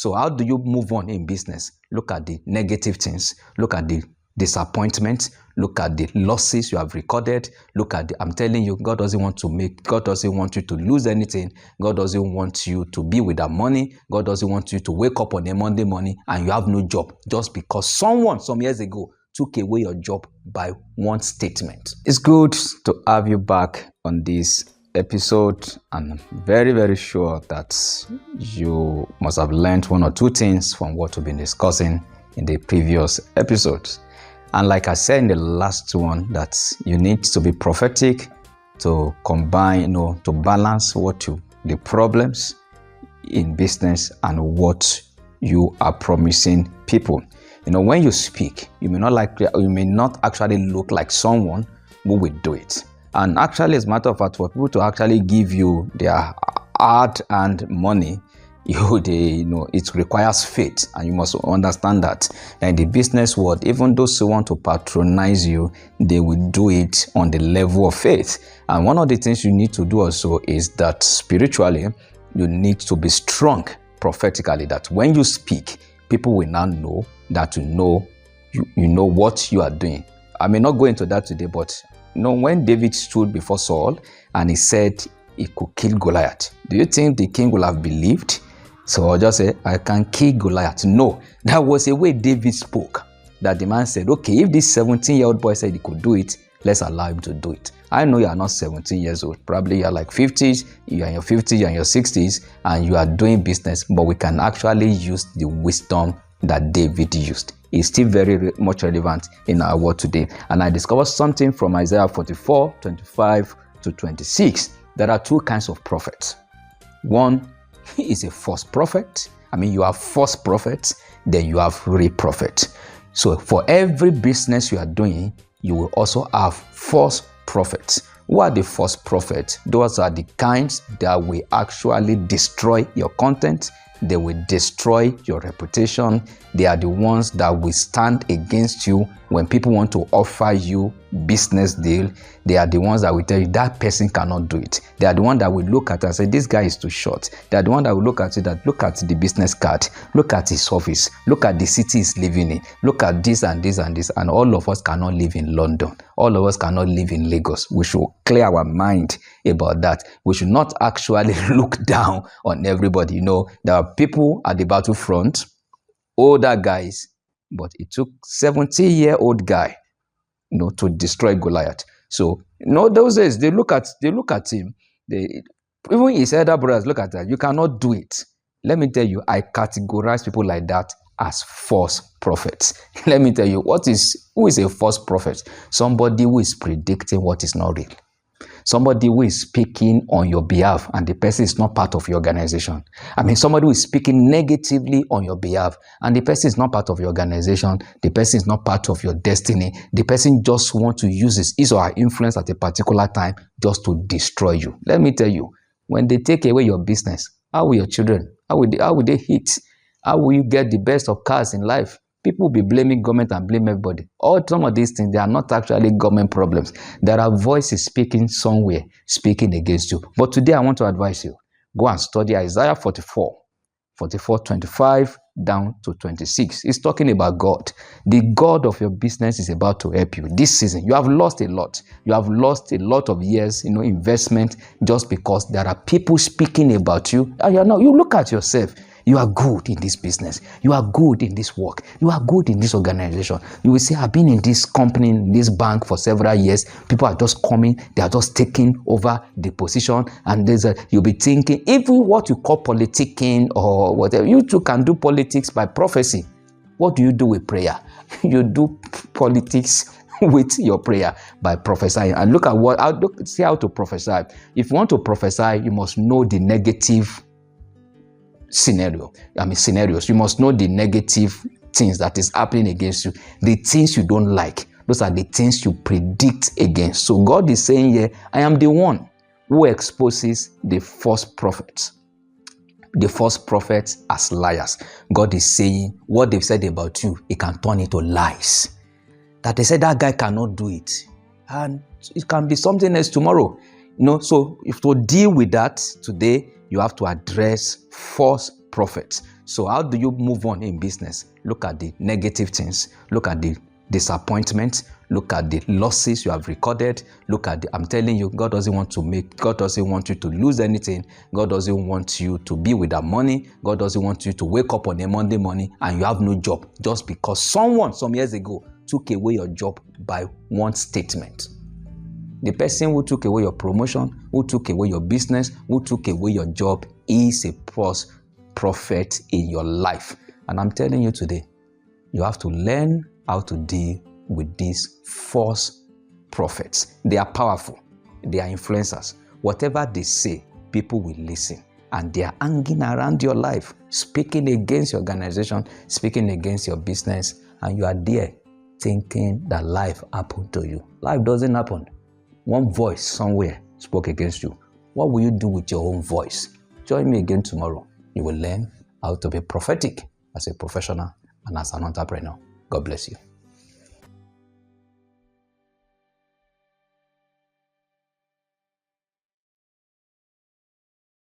So how do you move on in business? Look at the negative things. Look at the disappointment. Look at the losses you have recorded. Look at I'm telling you, God doesn't want you to lose anything. God doesn't want you to be with that money. God doesn't want you to wake up on a Monday morning and you have no job just because someone some years ago took away your job by one statement. It's good to have you back on this episode, and I'm very, very sure that you must have learned one or two things from what we've been discussing in the previous episodes. And like I said in the last one, that you need to be prophetic to combine, to balance the problems in business and what you are promising people. When you speak, you may not actually look like someone who will do it. And actually, as a matter of fact, for people to actually give you their hard-earned money, it requires faith, and you must understand that. In the business world, even those who want to patronize you, they will do it on the level of faith. And one of the things you need to do also is that spiritually, you need to be strong prophetically, that when you speak, people will now know that you know what you are doing. I may not go into that today, but when David stood before Saul and he said he could kill Goliath, do you think the king will have believed? So I'll just say, I can kill Goliath. No, that was a way David spoke. That the man said, okay, if this 17-year-old boy said he could do it, let's allow him to do it. I know you are not 17 years old. Probably you are like 50s, you are in your 50s, you are in your 60s, and you are doing business, but we can actually use the wisdom that David used. It's still very much relevant in our world today. And I discovered something from Isaiah 44, 25 to 26. There are two kinds of prophets. One is a false prophet. You have false prophets, then you have real prophets. So for every business you are doing, you will also have false prophets. Who are the false prophets? Those are the kinds that will actually destroy your content. They will destroy your reputation. They are the ones that will stand against you when people want to offer you business deal. They are the ones that will tell you that person cannot do it. They are the ones that will look at it and say, this guy is too short. They are the ones that will look at it, look at the business card, look at his office, look at the city he's living in, look at this and this and this. And all of us cannot live in London. All of us cannot live in Lagos. We should clear our mind about that. We should not actually look down on everybody. There are people at the battlefront, older guys, but it took 70-year-old guy, to destroy Goliath. So, those days they look at him. Even his elder brothers look at that. You cannot do it. Let me tell you, I categorize people like that as false prophets. Let me tell you, who is a false prophet? Somebody who is predicting what is not real. Somebody who is speaking on your behalf and the person is not part of your organization. Somebody who is speaking negatively on your behalf and the person is not part of your organization. The person is not part of your destiny. The person just wants to use his or her influence at a particular time just to destroy you. Let me tell you, when they take away your business, how will your children, how will they eat? How will you get the best of cars in life? People will be blaming government and blame everybody. Some of these things, they are not actually government problems. There are voices speaking somewhere, speaking against you. But today I want to advise you, go and study Isaiah 44, 25 down to 26. It's talking about God. The God of your business is about to help you. This season, you have lost a lot. You have lost a lot of years, investment, just because there are people speaking about you. And you look at yourself. You are good in this business. You are good in this work. You are good in this organization. You will say, I've been in this company, in this bank for several years. People are just coming. They are just taking over the position. And you'll be thinking, even what you call politicking or whatever, you too can do politics by prophecy. What do you do with prayer? You do politics with your prayer by prophesying. And see how to prophesy. If you want to prophesy, you must know the negative scenarios. You must know the negative things that is happening against you, the things you don't like. Those are the things you predict against. So God is saying here, I am the one who exposes the false prophets. The false prophets as liars. God is saying what they've said about you, it can turn into lies. That they said that guy cannot do it, and it can be something else tomorrow. So if to deal with that today, you have to address false prophets. So how do you move on in business? Look at the negative things. Look at the disappointment. Look at the losses you have recorded. Look at I'm telling you, God doesn't want you to lose anything. God doesn't want you to be without money. God doesn't want you to wake up on a Monday morning and you have no job just because someone some years ago took away your job by one statement. The person who took away your promotion, who took away your business, who took away your job is a false prophet in your life. And I'm telling you today, you have to learn how to deal with these false prophets. They are powerful. They are influencers. Whatever they say, people will listen. And they are hanging around your life, speaking against your organization, speaking against your business. And you are there thinking that life happened to you. Life doesn't happen. One voice somewhere spoke against you. What will you do with your own voice? Join me again tomorrow. You will learn how to be prophetic as a professional and as an entrepreneur. God bless you.